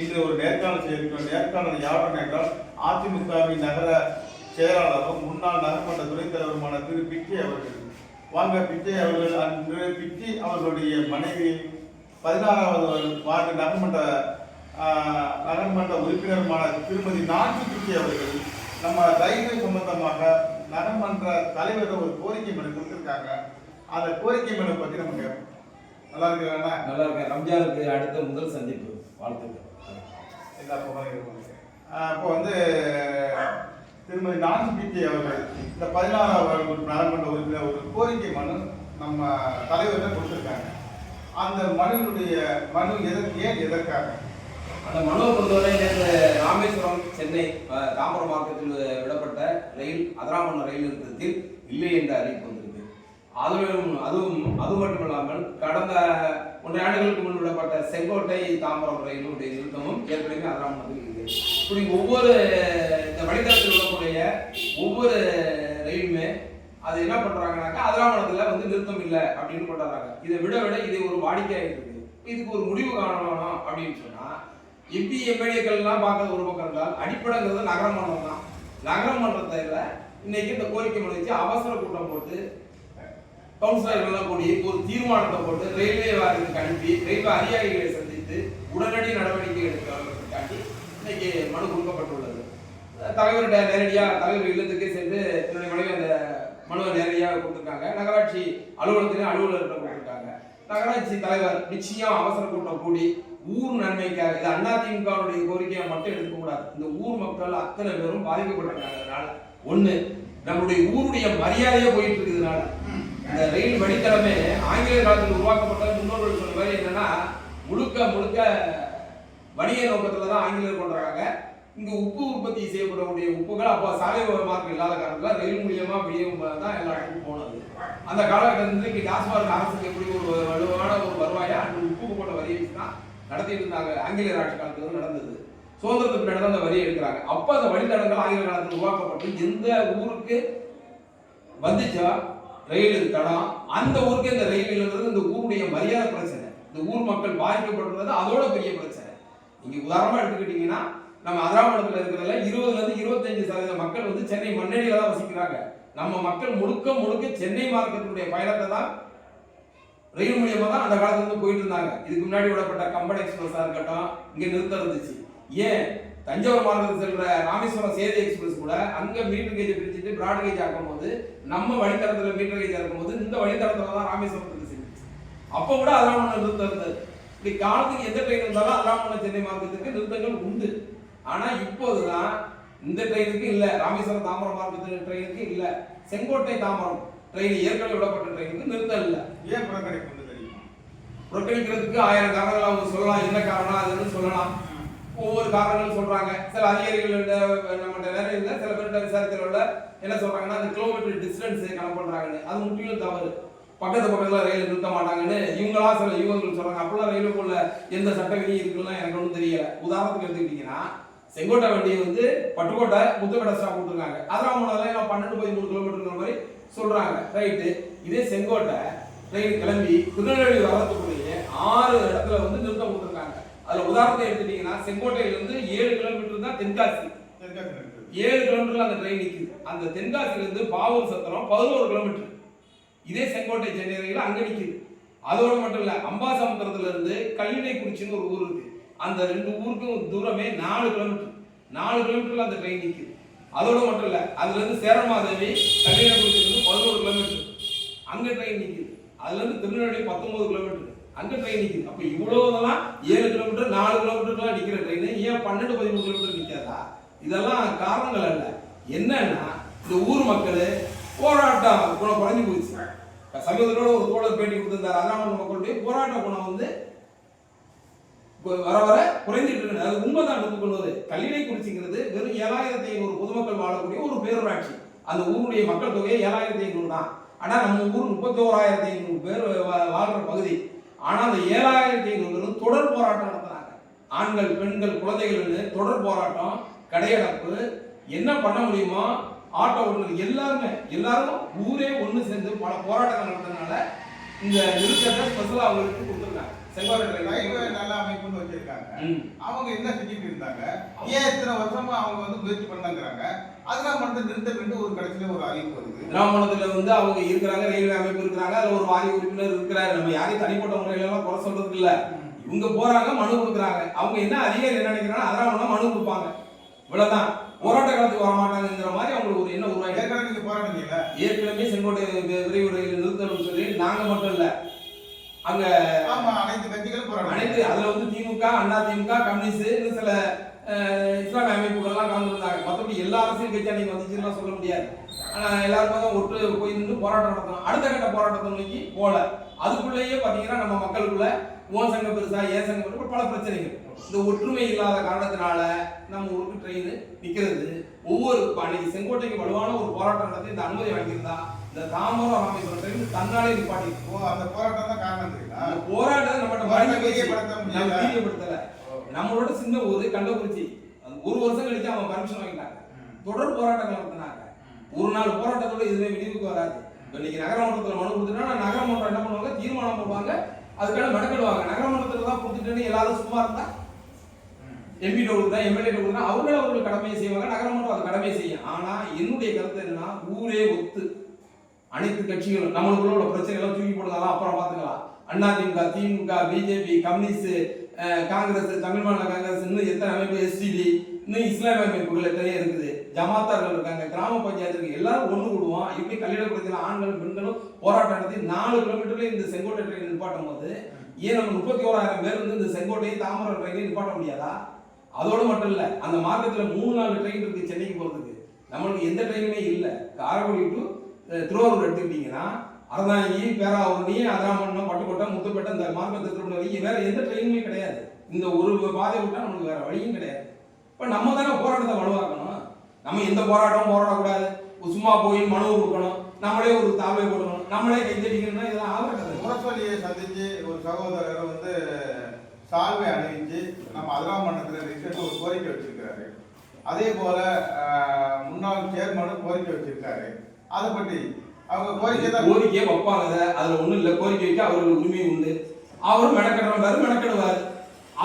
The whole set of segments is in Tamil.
இன்று ஒரு நேர்காணல் செய்திருக்கிறோம். நேர்காணல் யாருடன் என்றால் அதிமுகவின் நகர செயலாளரும் முன்னாள் நகர்மன்ற துணைத் தலைவருமான திரு பிச்சி அவர்கள். வாங்க, பிச்சை அவர்கள் அன்று பிச்சி அவர்களுடைய மனைவி 16வது வார்டு நகர்மன்ற உறுப்பினருமான திருமதி நான்கு பிச்சை அவர்கள் நம்ம ரயில்வே சம்பந்தமாக நகர்மன்ற தலைவர் ஒரு கோரிக்கை மனு கொடுத்துருக்காங்க. அந்த கோரிக்கை மனு பற்றி நம்ம கேட்போம். நல்லா இருக்கிறாங்க? நல்லா இருக்கேன். ரம்ஜானுக்கு அடுத்த முதல் சந்திப்பு, வாழ்த்துக்கள். இப்போ வந்து திருமதி நான்கு பிச்சை அவர்கள் இந்த 16வது நகர்மன்ற உறுப்பினர் ஒரு கோரிக்கை மனு நம்ம தலைவர்கள் கொடுத்துருக்காங்க. அந்த மனு எதற்காக? அந்த மனுவை பொறுத்தவரை நேற்று ராமேஸ்வரம் சென்னை தாம்பரம் மார்க்கத்தில் விடப்பட்ட ரயில் அதிராமண்ண ரயில் நிறுத்தத்தில் இல்லை என்ற அறிவிப்பு வந்திருக்கு. அது மட்டுமில்லாமல் கடந்த 1 ஆண்டுகளுக்கு முன் விடப்பட்ட செங்கோட்டை தாம்பரம் ரயிலுடைய நிறுத்தமும் ஏற்கனவே அதிராமண்ணத்தில் இல்லை. இப்படி ஒவ்வொரு இந்த வழித்தடத்தில் விடக்கூடிய ஒவ்வொரு ரயிலுமே அது என்ன பண்றாங்கன்னாக்கா அதிராமணத்துல வந்து நிறுத்தம் இல்லை அப்படின்னு கொண்டாடுறாங்க. இதை விட இது ஒரு வாடிக்கையாக இருக்கு. இதுக்கு ஒரு முடிவு காணணும் அப்படின்னு சொன்னா எம்பி எம்எல்ஏக்கள்லாம் பார்க்கறது ஒரு பக்கம் இருந்தால் அடிப்படைங்கிறது நகரமன்றம் தான். நகரமன்றத்தில் இன்னைக்கு இந்த கோரிக்கை மனு வச்சு அவசர கூட்டம் போட்டு கவுன்சிலர்கள்லாம் கூடி ஒரு தீர்மானத்தை போட்டு ரயில்வே வாரியத்துக்கு அனுப்பி ரயில்வே அதிகாரிகளை சந்தித்து உடனடி நடவடிக்கை எடுக்கிறதுக்காண்டி இன்னைக்கு மனு கொடுக்கப்பட்டுள்ளது. தலைவர் நேரடியாக தலைவர் இல்லத்துக்கே சென்று என்னுடைய மனைவி அந்த மனுவை நேரடியாக கொடுத்துருக்காங்க. நகராட்சி அலுவலகத்திலே அலுவலர்கிட்ட கொடுத்துருக்காங்க. நகராட்சி தலைவர் நிச்சயம் அவசர கூட்டம் கூடி ஊர் நன்மைக்காக, இது அதிமுகவுடைய கோரிக்கையை மட்டும் எடுக்கக்கூடாது. இந்த ஊர் மக்கள் அத்தனை பேரும் பாதிக்கப்பட்டிருக்காங்க. ஒண்ணு, நம்முடைய ஊருடைய மரியாதையே போயிட்டு இருக்கிறதுனால இந்த ரயில் வழித்தடமே ஆங்கிலேய காலத்தில் உருவாக்கப்பட்ட முன்னோர்கள் சொன்ன மாதிரி என்னன்னா முழுக்க வணிக நோக்கத்துல தான் ஆங்கிலேயர் கொண்டாடுறாங்க. இங்க உப்பு உற்பத்தி செய்யப்படக்கூடிய உப்புகள் அப்போ சாலை மார்க்கம் இல்லாத காரணத்துல ரயில் மூலியமா வெளியே தான் எல்லா இடத்துக்கும் போனது. அந்த காலகட்டத்தில் டாஸ்மார்க் அரசுக்கு எப்படி ஒரு வலுவான ஒரு வருவாயா அந்த உப்பு போட்ட வரியை தான் நடத்திட்டு இருந்தாங்க. ஆங்கிலேயர் ஆட்சி காலத்துல நடந்தது. சுதந்திரத்துக்கு பின்னாடி தான் அந்த வரியை எடுக்கிறாங்க. அப்ப அந்த வழித்தடங்கள் ஆங்கில காலத்தில் உருவாக்கப்பட்டு எந்த ஊருக்கு வந்துச்சா ரயில் தடம், அந்த ஊருக்கு இந்த ரயில் இல்லைன்றது இந்த ஊருடைய மரியாதை பிரச்சனை. இந்த ஊர் மக்கள் பாதிக்கப்படுறது அதோட பெரிய பிரச்சனை. நீங்க உதாரணமா எடுத்துக்கிட்டீங்கன்னா நம்ம அதிராமணத்துல இருக்கிறதுல 20-25% மக்கள் வந்து சென்னை மண்ணடியில தான் வசிக்கிறாங்க. நம்ம மக்கள் முழுக்க சென்னை மார்க்கத்தினுடைய பயணத்தை தான் ரயில் மூலியமா தான் அந்த காலத்துல இருந்து போயிட்டு இருந்தாங்க. இதுக்கு முன்னாடி விடப்பட்ட கம்பன் எக்ஸ்பிரஸா இருக்கட்டும் இங்க நிறுத்தம் இருந்துச்சு. ஏன் தஞ்சாவூர் மார்க்கத்தில் செல்ற ராமேஸ்வரம் சேது எக்ஸ்பிரஸ் கூட அங்க மீட்டர் கேஜ் பிரிச்சுட்டு பிராட் கேஜ் ஆக்கும் போது நம்ம வழித்தடத்துல மீட்டர் கேஜ் இருக்கும் போது இந்த வழித்தடத்துல தான் ராமேஸ்வரத்துக்கு செஞ்சிச்சு. அப்ப கூட அதிராமணம் நிறுத்தம் இருந்தது. இப்படி காலத்துக்கு எந்த ட்ரெயின் இருந்தாலும் அதிராமணம் சென்னை மார்க்கத்துக்கு நிறுத்தங்கள் உண்டு. ஆனா இப்போதுதான் இந்த ட்ரெயினுக்கு இல்ல, ராமேஸ்வரம் தாம்பரம் மார்க்கத்து ட்ரெயினுக்கு இல்ல, செங்கோட்டை தாம்பரம் ட்ரெயின் ஏற்கனவே விடப்பட்ட ட்ரெயினுக்கு நிறுத்தம் இல்ல. ஏன் புறக்கணிப்பு தெரியுமா? புறக்கணிக்கிறதுக்கு 1000 காரணங்கள் அவங்க சொல்லலாம். என்ன காரணம் அதுன்னு சொல்லலாம். ஒவ்வொரு காரணங்களும் சொல்றாங்க. சில அதிகாரிகள் நம்மகிட்ட வேற இல்லை, சில பேர்கிட்ட விசாரிக்கிறவங்கள என்ன சொல்றாங்கன்னா அந்த கிலோமீட்டர் டிஸ்டன்ஸ் கணக்கு பண்றாங்கன்னு. அது முற்றிலும் தவறு. பக்கத்துல ரயில் நிறுத்த மாட்டாங்கன்னு இவங்களா இவங்க சொல்றாங்க. அப்பெல்லாம் ரயில்வே போல எந்த சட்ட விதி இருக்குன்னா எனக்கு ஒன்றும் தெரியல. உதாரணத்துக்கு எடுத்துக்கிட்டீங்கன்னா செங்கோட்டை வண்டியை வந்து பட்டுக்கோட்டை முத்துக்கடை ஸ்டாப் கொடுத்துருக்காங்க. அதிராமணம் 12-13 கிலோமீட்டர் மாதிரி சொல்றாங்க. ரைட்டு. இதே செங்கோட்டை ட்ரெயின் கிளம்பி திருநெல்வேலி வரதுக்குள்ளேயே 6 இடத்துல வந்து நிறுத்தம் கொடுத்துருக்காங்க. அதுல உதாரணத்தை எடுத்துட்டீங்கன்னா செங்கோட்டையில இருந்து 7 கிலோமீட்டர் தான் தென்காசி. 7 கிலோமீட்டர்ல அந்த ட்ரெயின் நிக்குது. அந்த தென்காசில இருந்து பாவூர் சத்திரம் 11 கிலோமீட்டர். இதே செங்கோட்டை சென்னை ரயில் அங்க நிக்குது. அதோட மட்டும் இல்ல, அம்பாசமுத்திரத்துல இருந்து கல்லிடைக்குறிச்சின்னு ஒரு ஊர் இருக்கு. அந்த 2 ஊருக்கும் தூரமே 4 கிலோமீட்டர். 4 கிலோமீட்டர்ல அந்த ட்ரெயின் நிக்குது. அதோட மட்டும் இல்ல, அதுல இருந்து சேரமாதேவி கல்லிடைக்குறிச்சில இருந்து 11 கிலோமீட்டர் அங்க ட்ரெயின் நிக்குது. அதுல இருந்து திருநெல்வேலி 19 கிலோமீட்டர் அங்க ட்ரெயின் நிக்குது. அப்ப இவ்வளவுதான் 7 கிலோமீட்டர் 4 கிலோமீட்டர்லாம் நிக்கிற ட்ரெயின் ஏன் 12-13 கிலோமீட்டர் நிக்காதா? இதெல்லாம் காரணங்கள் அல்ல. என்னன்னா இந்த ஊர் மக்கள் போராட்டம் குணம் குறைஞ்சு போச்சு. சமீபத்தோட ஒரு தோழர் பேட்டி கொடுத்திருந்தார். அதிராமண மக்களுடைய போராட்ட குணம் வந்து வர குறைஞ்சிட்டு இருக்கு. அது உண்மைதான். எடுத்துக்கொள்வது கல்லிடைக்குறிச்சிங்கிறது வெறும் 7500 பொதுமக்கள் வாழக்கூடிய ஒரு பேரூராட்சி. அந்த ஊருடைய மக்கள் தொகை 7500 தான். ஆனா நம்ம ஊர் 31500 பேர் வாழ்ற பகுதி. ஆனா அந்த 7500 தொடர் போராட்டம் நடத்துறாங்க. ஆண்கள் பெண்கள் குழந்தைகள் தொடர் போராட்டம், கடையடைப்பு, என்ன பண்ண முடியுமோ ஆட்டோ ஓட்டுநர் எல்லாரும் ஊரே ஒன்று சேர்ந்து பல போராட்டங்கள் நடந்ததுனால இந்த நிறுத்தத்தை ஸ்பெஷலா அவங்களுக்கு கொடுத்துருக்காங்க. செங்கோட்டை ரயில்வே நல்ல அமைப்புன்னு வச்சிருக்காங்க. அவங்க என்ன செஞ்சுட்டு இருந்தாங்க, ஏன் இத்தனை வருஷமா அவங்க வந்து முயற்சி பண்ணாங்கிறாங்க, அதெல்லாம் மட்டும் நிறுத்த ஒரு கடைசியில ஒரு அறிவிப்பு வருது. கிராமத்துல வந்து அவங்க இருக்கிறாங்க, ரயில்வே அமைப்பு இருக்கிறாங்க, அதுல ஒரு வாரிய உறுப்பினர் இருக்கிறாரு. நம்ம யாரையும் தனிப்பட்ட முறையில எல்லாம் குறை சொல்றதுக்கு இல்ல. இவங்க போறாங்க, மனு கொடுக்குறாங்க. அவங்க என்ன அதிகாரி என்ன நினைக்கிறாங்க, அதெல்லாம் மனு கொடுப்பாங்க, இவ்வளவுதான். போராட்ட காலத்துக்கு வர மாட்டாங்கிற மாதிரி அவங்களுக்கு ஒரு எண்ணம் உருவாக்கி நீங்க போராடுறீங்க. ஏற்கனவே செங்கோட்டை விரைவு ரயில் நிறுத்தணும்னு சொல்லி நாங்க மட்டும் இல்ல, அங்க அனைத்து கட்சிகளும் போராடுறாங்க. அனைத்து அதுல வந்து திமுக, அண்ணா திமுக, கம்யூனிஸ்ட், இன்னும் சில இஸ்லாமிய அமைப்புகள் எல்லாம் கலந்துருந்தாங்க. மற்றபடி எல்லா அரசியல் கட்சி அன்னைக்கு வந்துச்சுன்னா சொல்ல முடியாது. ஆனா எல்லாருமே தான் ஒட்டு போய் நின்று போராட்டம் நடத்தணும். அடுத்த கட்ட போராட்டத்தை நோக்கி போல. அதுக்குள்ளேயே பாத்தீங்கன்னா நம்ம மக்களுக்குள்ள ஓன் சங்கம் பெருசா, ஏன் சங்கம் பெருசா, பல பிரச்சனைகள். இந்த ஒற்றுமை இல்லாத காரணத்தினால நம்ம ஊருக்கு ட்ரெயின் நிக்கிறது. ஒவ்வொரு அன்னைக்கு செங்கோட்டைக்கு வலுவான ஒரு போராட்டம் நடத்தி இந்த அனுமதி வாங்கியிருந்தா இந்த தாம்பரம் ராமேஸ்வரம் ட்ரெயின் தன்னாலே நிப்பாட்டி. அந்த போராட்டம் தான் காரணம் தெரியுமா? அந்த போராட்டத்தை நம்ம வீரியப்படுத்தல. நம்மளோட சின்ன ஊரு கள்ளக்குறிச்சி, ஒரு வருஷம் கழிச்சு அவங்க பர்மிஷன் வாங்கிட்டாங்க. தொடர் போராட்டங்கள் நடத்தினாங்க. ஒரு நாள் போராட்டத்தோட இதுவே விடிவுக்கு வராது. இன்னைக்கு நகரமன்றத்தில் மனு கொடுத்துட்டா நகரமன்றம் என்ன பண்ணுவாங்க, தீர்மானம் போடுவாங்க, அதுக்கான மெனக்கெடுவாங்க. நகரமன்றத்தில் தான் கொடுத்துட்டு எல்லாரும் சும்மா இருந்தா எம்பி கொடுத்தா, எம்எல்ஏ கொடுத்தா அவர்கள் கடமையை செய்வாங்க, நகரமன்றம் அது கடமையை செய்யும். ஆனா என்னுடைய கருத்து என்னன்னா, ஊரே ஒத்து அனைத்து கட்சிகளும் நம்மளுக்குள்ள உள்ள பிரச்சனைகளை தூக்கி போடுறதாலும் அப்புறம் பார்த்துக்கலாம். அண்ணா திமுக, திமுக, பிஜேபி, கம்யூனிஸ்ட், காங்கிரஸ், தமிழ் மாநில காங்கிரஸ், இன்னும் எத்தனை அமைப்பு, எஸ்டிடி, இன்னும் இஸ்லாமிய அமைப்புகள் எத்தனையோ இருக்குது, ஜமாத்தார்கள் இருக்காங்க, கிராம பஞ்சாயத்து இருக்கு, எல்லாரும் ஒண்ணு கூடுவோம். இப்படி கல்யாண பிரச்சனை ஆண்களும் பெண்களும் போராட்டம் நடத்தி 4 கிலோமீட்டர்ல இந்த செங்கோட்டை ட்ரெயின் நிப்பாட்டும் போது ஏன் நம்ம 31,000 பேர் வந்து இந்த செங்கோட்டையை தாம்பரம் ட்ரெயினை நிப்பாட்ட முடியாதா? அதோடு மட்டும் இல்ல, அந்த மார்க்கத்துல 3-4 ட்ரெயின் இருக்கு சென்னைக்கு போறதுக்கு. நம்மளுக்கு எந்த ட்ரெயினுமே இல்லை. காரைக்குடி டு திருவாரூர் எடுத்துக்கிட்டீங்கன்னா அறந்தாங்கி, பேராவூரணி, அதிராமண்ணம், பட்டுக்கோட்டை, முத்துப்பேட்டை, இந்த மார்க்கத்தில் வேற எந்த ட்ரெயினுமே கிடையாது. இந்த ஒரு பாதை விட்டா நமக்கு வேற வழியும் கிடையாது. இப்ப நம்ம தானே போராட்டத்தை வலுவாக்கணும். நம்ம எந்த போராட்டமும் போராடக்கூடாது, சும்மா போய் மனு கொடுக்கணும், நம்மளே ஒரு தாழ்வை போடணும், நம்மளே கைத்தடிக்கணும்னா இதெல்லாம் ஆகிறது. முரசொலியை சந்திச்சு ஒரு சகோதரர் வந்து சால்வை அணிவிச்சு நம்ம அதிராமண்ணத்தில் ரிசர்ட் ஒரு கோரிக்கை வச்சிருக்கிறாரு. அதே போல முன்னாள் சேர்மனும் கோரிக்கை வச்சிருக்காரு. அதை பற்றி அவங்க கோரிக்கையை வைப்பாங்க. அதுல ஒண்ணும் இல்ல, கோரிக்கை வைக்க அவருக்கு உரிமை உண்டு. அவரும் மெனக்கெடுவாரு.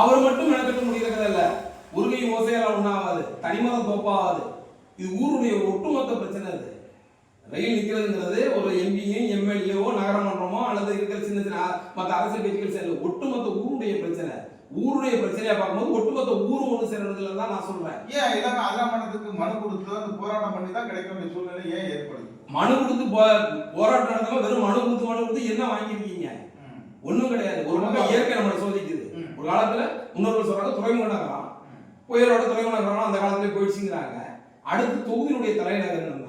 அவர் மட்டும் மெனக்கெட்ட முடியறதா இல்ல, உரிமை ஓசையால ஒண்ணாவாது, தனிமரம் தோப்பாவாது. இது ஊருடைய ஒட்டுமொத்த பிரச்சனை. அது ரயில் நிற்கிறதுங்கிறது ஒரு எம்பியும் எம்எல்ஏவோ நகரமன்றமோ அல்லது இருக்கிற சின்ன சின்ன மற்ற அரசியல் கட்சிகள் சேர்ந்து ஒட்டுமொத்த ஊருடைய பிரச்சனை. ஊருடைய பிரச்சனையா பார்க்கும்போது ஒட்டுமொத்த ஊரும் ஒன்று சேர்றதுல தான் நான் சொல்றேன். ஏன் இல்லாம அதிராமண்ணத்துக்கு மனு கொடுத்து அந்த போராட்டம் பண்ணி தான் கிடைக்கிற சூழ்நிலை ஏன் ஏற்படுது? மனு கொடுத்து போராட்டம் நடந்தாலும் வெறும் மனு கொடுத்து என்ன வாங்கியிருக்கீங்க? ஒண்ணும் கிடையாது. ஒரு பக்கம் இயற்கை நம்மளை சோதிக்குது. ஒரு காலத்துல முன்னோர்கள் சொல்றாங்க துறைமுக நகரம், புயலோட துறைமுக நகரம் அந்த காலத்துல போயிடுச்சுங்கிறாங்க. அடுத்து தொகுதியினுடைய தலைநகர் நம்ம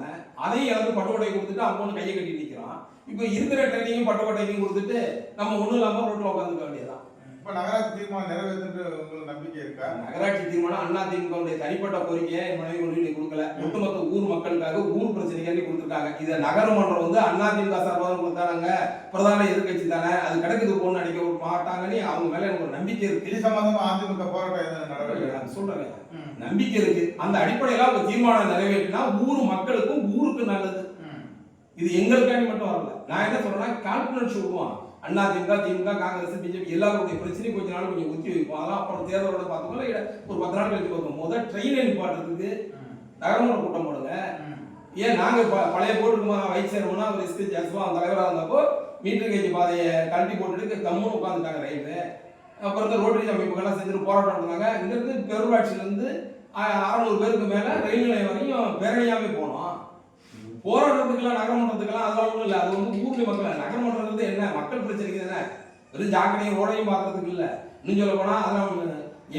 அதையும் இழந்து பட்டுக்கோட்டையை கொடுத்துட்டு அவங்க ஒன்று கையை கட்டி நிற்கிறோம். இப்போ இருக்கிற ட்ரெயினையும் பட்டுக்கோட்டையும் கொடுத்துட்டு நம்ம ஒன்றும் இல்லாமல் ரோட்டில் உட்காந்துக்க வேண்டியதான். இப்போ நகராட்சி தீர்மானம் நிறைவேற்று உங்களுக்கு நம்பிக்கை இருக்கா? நகராட்சி தீர்மானம் அண்ணா திமுக தனிப்பட்ட கோரிக்கையை மனைவி கொண்டு கொடுக்கல, ஒட்டுமொத்த ஊர் மக்களுக்காக ஊர் பிரச்சனைக்காண்டி கொடுத்துருக்காங்க. இதை நகரமன்றம் வந்து அண்ணா திமுக சார்பாக கொடுத்தாங்க, பிரதான எதிர்கட்சி தானே, அது கிடைக்குது போன்னு நினைக்க மாட்டாங்கன்னு அவங்க மேல எனக்கு ஒரு நம்பிக்கை இருக்கு. இது சம்பந்தமா அதிமுக போராட்டம் நடவடிக்கை சொல்றேன், நம்பிக்கை இருக்கு. அந்த அடிப்படையில அவங்க தீர்மானம் நிறைவேற்றினா ஊர் மக்களுக்கும் ஊருக்கு நல்லது. இது எங்களுக்காண்டி மட்டும் வரல. நான் என்ன சொல்றேன்னா, கால்குலேட் சொல்லுவான். அண்ணா திமுக, திமுக, காங்கிரஸ், பிஜேபி எல்லாருடைய பிரச்சனை கொஞ்ச நாள் கொஞ்சம் ஒத்தி வைப்போம். அதெல்லாம் அப்புறம் தேர்தலோட பார்த்தோம்னா ஒரு 10 நாள் கழிச்சு பார்ப்போம். முதல் ட்ரெயினை நிப்பாட்டுறதுக்கு நகரமன்ற கூட்டம் போடுங்க. ஏன் நாங்க பழைய போட்டுருக்கோமா வைஸ் சேர்மனா ஒரு எஸ்பி ஜஸ்வா தலைவராக இருந்தப்போ மீட்டர் கேஜ் பாதையை கழட்டி போட்டுட்டு கம்முன்னு உட்காந்துட்டாங்க ரயில்வே. அப்புறம் இந்த ரோட்டரி அமைப்புகள்லாம் செஞ்சுட்டு போராட்டம் நடந்தாங்க. இங்கிருந்து பெருவாட்சியிலிருந்து 600 பேருக்கு மேல ரயில் நிலையம் வரையும் பேரணியாவே போனோம். போராட்டத்துக்கெல்லாம் நகரமன்றத்துக்கெல்லாம் அதெல்லாம் ஒன்றும் இல்லை. அது வந்து ஊருடைய மக்கள். நகரமன்றது என்ன மக்கள் பிரச்சனைக்கு தானே, வெறும் ஜாக்கடையும் ரோடையும் பார்க்கறதுக்கு இல்லை. இன்னும் சொல்ல போனா அதெல்லாம்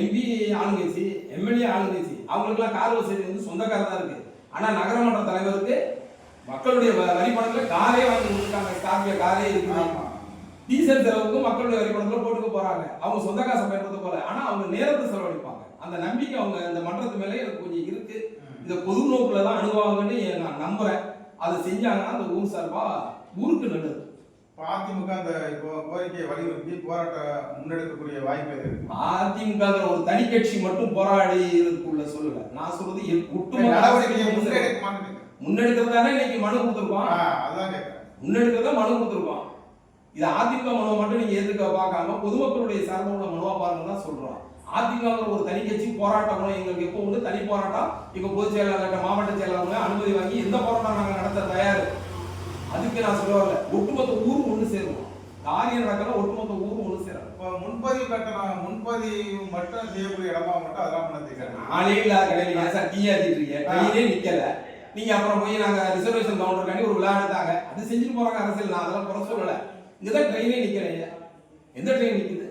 எம்பி ஆளுங்கட்சி, எம்எல்ஏ ஆளுங்கட்சி, அவங்களுக்குலாம் கார் வசதி வந்து சொந்தக்காரர் தான் இருக்கு. ஆனா நகரமன்ற தலைவருக்கு மக்களுடைய வரி பணத்துல காரே வாங்கி கொடுத்துருக்காங்க. ஸ்கார்பியோ காரே இருக்கு. டீசல் செலவுக்கு மக்களுடைய வரி பணத்துல போட்டுக்க போறாங்க. அவங்க சொந்த காசை பயன்படுத்த போல. ஆனா அவங்க நேரத்தை செலவழிப்பாங்க. அந்த நம்பிக்கை அவங்க அந்த மன்றத்து மேலே எனக்கு கொஞ்சம் இருக்கு. இந்த பொது நோக்குல தான் அணுகுவாங்கன்னு நான் நம்புறேன். அதை செஞ்சாங்கன்னா அந்த ஊர் சார்பா ஊருக்கு நல்லது. அதிமுக அந்த கோரிக்கையை வலியுறுத்தி போராட்டம் முன்னெடுக்கக்கூடிய வாய்ப்பு இருக்கு. அதிமுக ஒரு தனி கட்சி மட்டும் போராடி இருக்குள்ள சொல்லல. நான் சொல்றது முன்னெடுக்கிறதானே இன்னைக்கு மனு கொடுத்துருக்கோம். அதான் கேட்கிறேன். முன்னெடுக்கிறதா மனு கொடுத்துருக்கோம். இது அதிமுக மனுவை மட்டும் நீங்க எதிர்க்க பார்க்காம பொதுமக்களுடைய சார்போட மனுவா பாருங்க தான் சொல்றோம். அதிமுக ஒரு தனி கட்சி போராட்டம் எங்களுக்கு எப்போ உண்டு தனி போராட்டம் எங்க பொதுச் செயலாளர் மாவட்ட செயலாளர் அனுமதி வாங்கி எந்த போராட்டம் நாங்கள் நடத்த தயார். அதுக்கு நான் சொல்ல வரல, ஒட்டுமொத்த ஊரும் ஒன்று சேருவோம். காரியம் நடக்கிற ஒட்டுமொத்த ஊரும் ஒன்று சேரும். முன்பதிவு கட்டணம் முன்பதிவு மட்டும் செய்யக்கூடிய இடமா மட்டும் அதெல்லாம் பண்ண நாளே இல்லாத கடையில ஏன் சார் டீ ஆட்டிட்டு ட்ரெயினே நிக்கல. நீங்க அப்புறம் போய் நாங்க ரிசர்வேஷன் கவுண்டருக்காண்டி ஒரு விழா எடுத்தாங்க, அது செஞ்சுட்டு போறாங்க அரசியல். நான் அதெல்லாம் குறை சொல்லல. இங்கதான் ட்ரெயினே நிக்கலைங்க. எந்த ட்ரெயின் நிக்குது?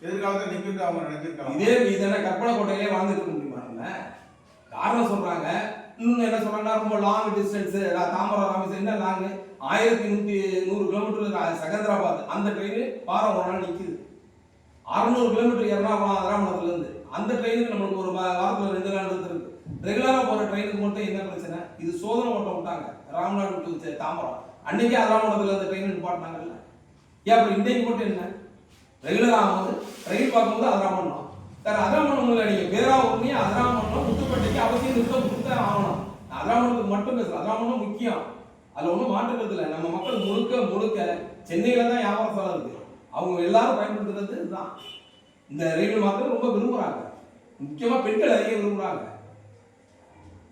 எதிர்காலத்தில் நிக்கிட்டு அவங்க நினைச்சிருக்காங்க. இதே இதென்ன கற்பனை கோட்டையிலே வாழ்ந்துட்டு இருக்க முடியுமா? நம்ம காரணம் சொல்றாங்க. இன்னும் என்ன சொல்றாங்கன்னா ரொம்ப லாங் டிஸ்டன்ஸ். தாம்பரம் ராமேஸ்வரம் என்ன லாங்? 1100 கிலோமீட்டர் செகந்திராபாத். அந்த ட்ரெயின் வாரம் ஒரு நாள் நிக்குது. 600 கிலோமீட்டர் எர்ணாகுளம் அதிராமணத்துல இருந்து அந்த ட்ரெயினுக்கு நம்மளுக்கு ஒரு வாரத்துல 2 நாள் இருக்கு. ரெகுலரா போற ட்ரெயினுக்கு மட்டும் என்ன பிரச்சனை? இது சோதனை ஓட்டம் விட்டாங்க ராம்நாடு டு தாம்பரம். அன்னைக்கு அதிராமணத்துல அந்த ட்ரெயின் நிப்பாட்டினாங்கல்ல. ஏன் அப்புறம் இன்னைக்கு மட்டும் என்ன ரெகுலரா ஆகுது? ரயில் பார்க்கும்போது அதிராமணம் சார், அதிராமணம் இல்லை. நீங்க பேராவூர்லயே அதிராமணம் முத்துப்பட்டிக்கு அவசியம் நிறுத்தம் கொடுத்தா ஆகணும். அதிராமணத்துக்கு மட்டும் பேசல, அதிராமணம் முக்கியம். அதுல ஒன்றும் மாற்றுக்கிறது இல்லை. நம்ம மக்கள் முழுக்க சென்னையில தான் வியாபார ஸ்தலம் இருக்கு. அவங்க எல்லாரும் பயன்படுத்துறது இதுதான். இந்த ரயில் மாத்திரம் ரொம்ப விரும்புறாங்க. முக்கியமா பெண்கள் அதிகம் விரும்புறாங்க.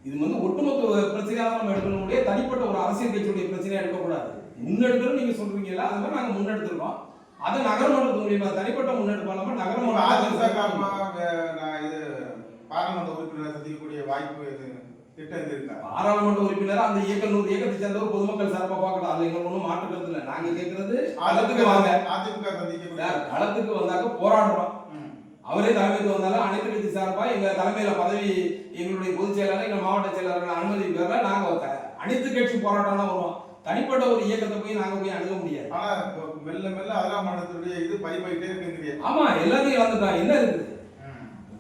இது ஒட்டுமொத்த பிரச்சனையாக நம்ம எடுக்கணும் முடிய தனிப்பட்ட ஒரு அரசியல் கட்சியுடைய பிரச்சனையா எடுக்கக்கூடாது. முன்னெடுக்கணும் நீங்க சொல்றீங்கல்ல, அது மாதிரி நாங்க முன்னெடுத்துருக்கோம். அதை நகரமன்றத்து மூலியமா தனிப்பட்ட முன்னெடுப்பாளமா நகரமன்ற இது பாராளுமன்ற உறுப்பினர் சந்திக்கக்கூடிய வாய்ப்பு திட்டம் இருக்கா? பாராளுமன்ற உறுப்பினர் அந்த இயக்கம் இயக்கத்தை சேர்ந்தவர் பொதுமக்கள் சார்பா பார்க்கணும். அதுல எங்களுக்கு ஒன்றும் மாற்றுக்கிறது இல்லை. நாங்க கேட்கறது களத்துக்கு வாங்க. அதிமுக சந்திக்கக்கூடிய களத்துக்கு வந்தாக்க போராடுறோம். அவரே தலைமைக்கு வந்தாலும் அனைத்து கட்சி சார்பா எங்க தலைமையில பதவி எங்களுடைய பொதுச் செயலாளர் எங்க மாவட்ட செயலாளர்கள் அனுமதி பேர்ல நாங்க அனைத்து கட்சி போராட்டம் தான் வருவோம். தனிப்பட்ட ஒரு இயக்கத்தை போய் நாங்க போய் அணுக முடியாது. ஆனா மெல்ல மெல்ல அதெல்லாம் மனத்துடைய இது பறிபோயிட்டே இருக்குங்க. ஆமா, எல்லாத்தையும் இழந்துட்டான். என்ன இருக்குது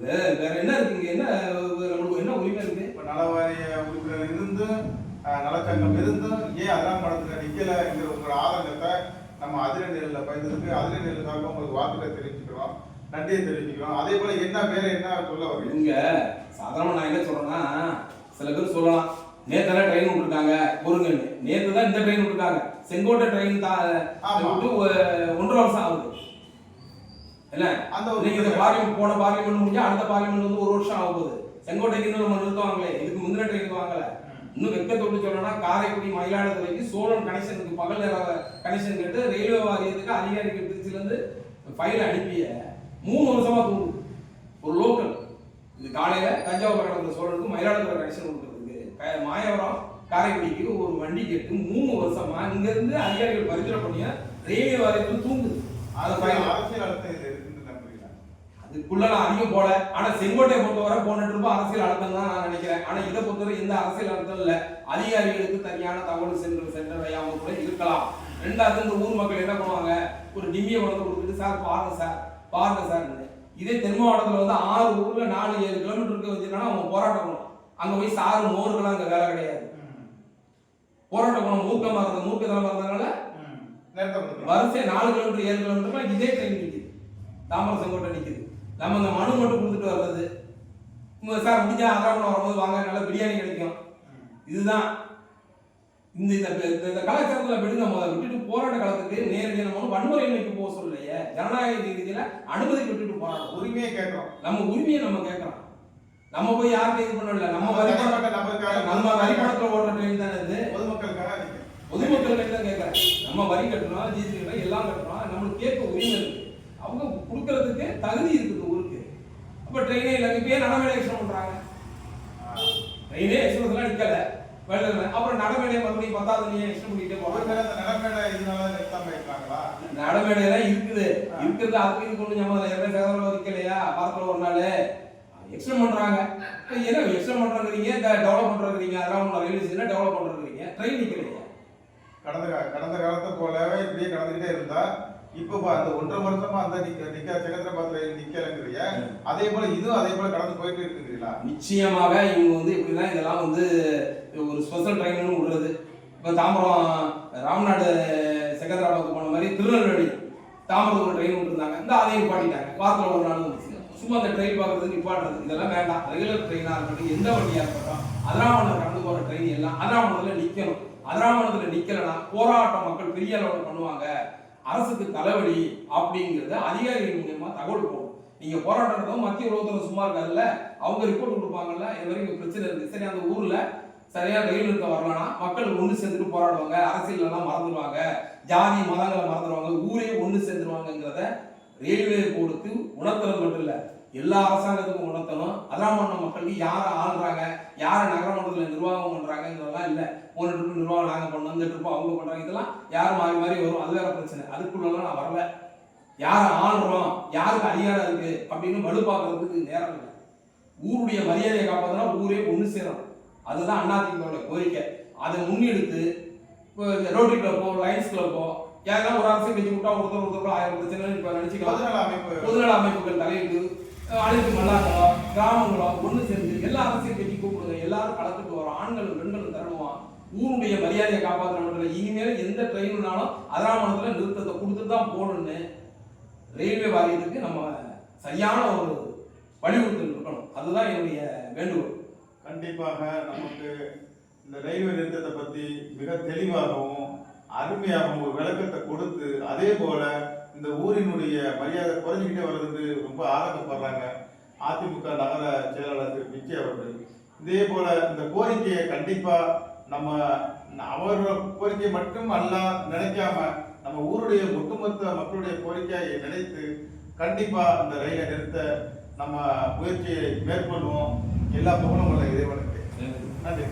வேற என்ன இருக்குங்க? என்ன நம்மளுக்கு என்ன உரிமை இருக்கு? இப்ப நலவாரிய உறுப்பினர் இருந்து நலச்சங்கம் இருந்தும் ஏன் அதெல்லாம் மனத்துல நிக்கலங்கிற உங்களோட ஆதங்கத்தை நம்ம அதிரணியில பயந்ததுக்கு அதிரணியில சார்பாக உங்களுக்கு வாழ்த்துக்களை தெரிவிச்சுக்கிறோம், நன்றியை தெரிவிச்சுக்கிறோம். அதே போல என்ன வேற என்ன சொல்ல வருவீங்க? இங்க சாதாரண நான் என்ன சொல்றேன்னா, சில பேர் சொல்லலாம் நேத்தெல்லாம் ட்ரெயின் விட்டுருக்காங்க பொருங்கன்னு. நேத்து தான் இந்த ட்ரெயின் விட்டுருக்காங்க. செங்கோட்டை ட்ரெயின் விட்டு 1.5 வருஷம் ஆகுது. இல்ல நீங்க இந்த பார்லிமெண்ட் போன பார்லிமெண்ட் முடிஞ்சா அடுத்த பார்லிமெண்ட் 1 வருஷம் ஆக போகுது. செங்கோட்டைக்கு இன்னும் நம்ம நிறுத்துவாங்களே, இதுக்கு முந்தின ட்ரெயின் வாங்கல. இன்னும் வெக்கத்தோடு சொல்லணும்னா காரைக்குடி மயிலாடுதுறைக்கு சோழன் கனெக்ஷனுக்கு பகல் நேர கனெக்ஷன் கேட்டு ரயில்வே வாரியத்துக்கு அதிகாரிகள் திருச்சியில இருந்து ஃபைல் அனுப்பிய 3 வருஷமா தூங்குது. ஒரு லோக்கல் இது காலையில தஞ்சாவூர் கடந்த சோழனுக்கு மயிலாடுதுறை கனெக்ஷன் கொடுக்குறதுக்கு மாயவரம் காரைக்குடிக்கு ஒரு வண்டி கேட்டு 3 வருஷமா இங்க இருந்து அதிகாரிகள் பரிந்துரை பண்ணிய ரயில்வே வாரியத்தில் தூங்குது. அரசியல் அழுத்தம் அதுக்குள்ள நான் அதிகம் போல. ஆனா செங்கோட்டையை பொறுத்தவரை போன ட்ரிப் அரசியல் அழுத்தம் தான் நான் நினைக்கிறேன். ஆனா இதை பொறுத்தவரை எந்த அரசியல் அழுத்தம் இல்ல. அதிகாரிகளுக்கு சரியான தகவல் சென்றடையாம கூட இருக்கலாம். ரெண்டாவது இந்த ஊர் மக்கள் என்ன பண்ணுவாங்க, ஒரு டிம்மியை கொண்டு கொடுத்துட்டு சார் பாருங்க சார். இதே தென் மாவட்டத்துல 6 ஊர்ல 4-7 கிலோமீட்டருக்கு வச்சிருக்காங்கன்னா அவங்க போராட்டம் பண்ணுவோம். அங்க போய் சாரு மோருக்கெல்லாம் அங்க வேலை கிடையாது. போராட்டம் பண்ணுவோம். மூர்க்கத்தனமா இருந்ததுனால வரிசை 4 கிலோமீட்டர் 7 கிலோமீட்டர் இதே ட்ரெயின் நிக்குது. தாம்பரம் செங்கோட்டை நிக்குது. நம்ம அந்த மனு மட்டும் கொடுத்துட்டு வர்றது. சார் முடிஞ்சா அதிராமணம் வரும்போது வாங்க, நல்ல பிரியாணி கிடைக்கும். இதுதான் இந்த கலாச்சாரத்துல விடுங்க. விட்டுட்டு போராட்ட காலத்துக்கு நேரடியாக நம்ம வன்முறை நோக்கி போக சொல்லலையே. ஜனநாயக ரீதியில அனுமதி விட்டுட்டு போராட்டம் உரிமையை கேட்கிறோம். நம்ம உரிமையை நம்ம கேட்கிறோம். நம்ம போய் யாருக்கு இது பண்ணல. நம்ம வரிப்பணத்துல ஓடுற ட்ரெயின் தானே இது. பொதுமக்களுக்கு தான் கேட்கறேன். நம்ம வரி கட்டணும், ஜிஎஸ்டி கட்டணும், எல்லாம் கட்டணும். நம்மளுக்கு கேட்க உரிமை இருக்கு. அவங்க கொடுக்கறதுக்கு தகுதி இருக்குது ஊருக்கு. அப்ப ட்ரெயினே இல்லை. இப்பயே நடைமேடை எக்ஸ்பிரஸ் பண்றாங்க. ட்ரெயினே எக்ஸ்பிரஸ் எல்லாம் நிக்கல. அப்புறம் நடைமேடை மறுபடியும் 10வது நீ எக்ஸ்பிரஸ் பண்ணிட்டே போறாங்க. நடைமேடை எல்லாம் இருக்குது. அதுக்கு இது கொண்டு நம்ம வைக்கலையா? வாரத்துல ஒரு நாள் எக்ஸ்பிரஸ் பண்றாங்க. என்ன எக்ஸ்பிரஸ் பண்றீங்க, டெவலப் பண்றீங்க. அதெல்லாம் ரயில்வே ஸ்டேஷன் டெவலப் பண்றீங்க. ட்ரெயின் நிக்கலையா? கடந்த காலத்தை போலவே இப்படியே கடந்துகிட்டே இருந்தா இப்ப அந்த 1.5 வருஷமா அந்த செகந்திராபாத் ரயில் நிக்கலங்கிறீங்க. அதே போல இதுவும் அதே போல கடந்து போயிட்டு இருக்குங்களா? நிச்சயமாக இவங்க இப்படிதான் இதெல்லாம் ஒரு ஸ்பெஷல் ட்ரெயின் விடுறது. இப்ப தாம்பரம் ராம்நாடு செகந்திராபாத் போன மாதிரி திருநெல்வேலி தாம்பரம் ஒரு ட்ரெயின் விட்டுருந்தாங்க. இந்த அதையும் நிப்பாட்டிட்டாங்க. வாரத்தில் ஒரு நாள் சும்மா அந்த ட்ரெயின் பார்க்கறதுக்கு நிப்பாட்டுறது இதெல்லாம் வேண்டாம். ரெகுலர் ட்ரெயினா இருக்கட்டும், எந்த வண்டியா இருக்கட்டும், அதிராமணம் கடந்து போற ட்ரெயின் எல்லாம் அதிராமணத்துல நிக்கணும். அதிராமணத்துல நிக்கலன்னா போராட்டம் மக்கள் பெரிய அளவில் பண்ணுவாங்க. அரசுக்கு தலைவலி அப்படிங்கிறத அதிகாரிகள் மூலியமா தகவல் போடும். நீங்க போராட்டம் மத்திய உளவுத்துறை சும்மா இருக்காதுல்ல, அவங்க ரிப்போர்ட் கொடுப்பாங்கல்ல, இது வரைக்கும் பிரச்சனை இருக்கு, சரி அந்த ஊர்ல சரியா ரயில் நிறுத்தம் வரலன்னா மக்கள் ஒன்று சேர்ந்துட்டு போராடுவாங்க, அரசியல் எல்லாம் மறந்துடுவாங்க, ஜாதி மதங்களை மறந்துடுவாங்க, ஊரே ஒன்று சேர்ந்துருவாங்கிறத ரயில்வே கொடுத்து உணர்த்துறது மட்டும் இல்ல, எல்லா அரசாங்கத்துக்கும் உணர்த்தணும். அதிராமண்ட மக்களுக்கு யாரை ஆள்றாங்க, யாரை நகரமன்றத்தில் நிர்வாகம் பண்றாங்கிறதெல்லாம் இல்லை. ஒரு ட்ரிப்பு நிர்வாகம் நாங்கள் பண்ணோம், இந்த ட்ரிப்பு அவங்க பண்றாங்க, இதெல்லாம் யார் மாறி மாறி வரும், அது வேற பிரச்சனை. அதுக்குள்ளலாம் நான் வரல. யாரை ஆள்றோம், யாருக்கு அதிகாரம் இருக்கு அப்படின்னு வலுப்பாக்குறதுக்கு நேரம் இல்லை. ஊருடைய மரியாதையை காப்பாற்றினா ஊரே ஒன்று சேரும். அதுதான் அதிமுக கோரிக்கை. அதை முன்னெடுத்து ரோட்டரி கிளப்போ லயன்ஸ் கிளப்போ யாரெல்லாம் ஒரு அரசியல் கட்சி விட்டா ஒருத்தர் 1000 பிரச்சனை இப்ப நினைச்சுக்கலாம். பொதுநல அமைப்புகள் தலையிட்டு அனைத்து மல்லாக்களோ கிராமங்களோ ஒன்று சேர்ந்து எல்லா அரசியல் கட்சி கூப்பிடுங்க, எல்லாரும் களத்துக்கு வரும், ஆண்களும் பெண்களும் தரணுமா. ஊருடைய மரியாதையை காப்பாற்ற மட்டும் இனிமேல் எந்த ட்ரெயின்னாலும் அதிராமணத்துல நிறுத்தத்தை கொடுத்து தான் போகணும்னு ரயில்வே வாரியத்துக்கு நம்ம சரியான ஒரு வலியுறுத்தல் இருக்கணும். அதுதான் என்னுடைய வேண்டுகோள். கண்டிப்பாக நமக்கு இந்த ரயில்வே நிறுத்தத்தை பற்றி மிக தெளிவாகவும் அருமையாகவும் ஒரு விளக்கத்தை கொடுத்து, அதே போல இந்த ஊரினுடைய மரியாதை குறைஞ்சிக்கிட்டே வர்றதுக்கு ரொம்ப ஆதங்கப்படுறாங்க அதிமுக நகர செயலாளர் திரு பிச்சை அவர்கள். இதே போல இந்த கோரிக்கையை கண்டிப்பா நம்ம அவரோட கோரிக்கை மட்டும் அல்ல நினைக்காம நம்ம ஊருடைய ஒட்டுமொத்த மக்களுடைய கோரிக்கையை நினைத்து கண்டிப்பா இந்த ரயிலை நிறுத்த நம்ம முயற்சியை மேற்கொள்வோம். எல்லா புகழும் உள்ள இறைவனுக்கு நன்றி.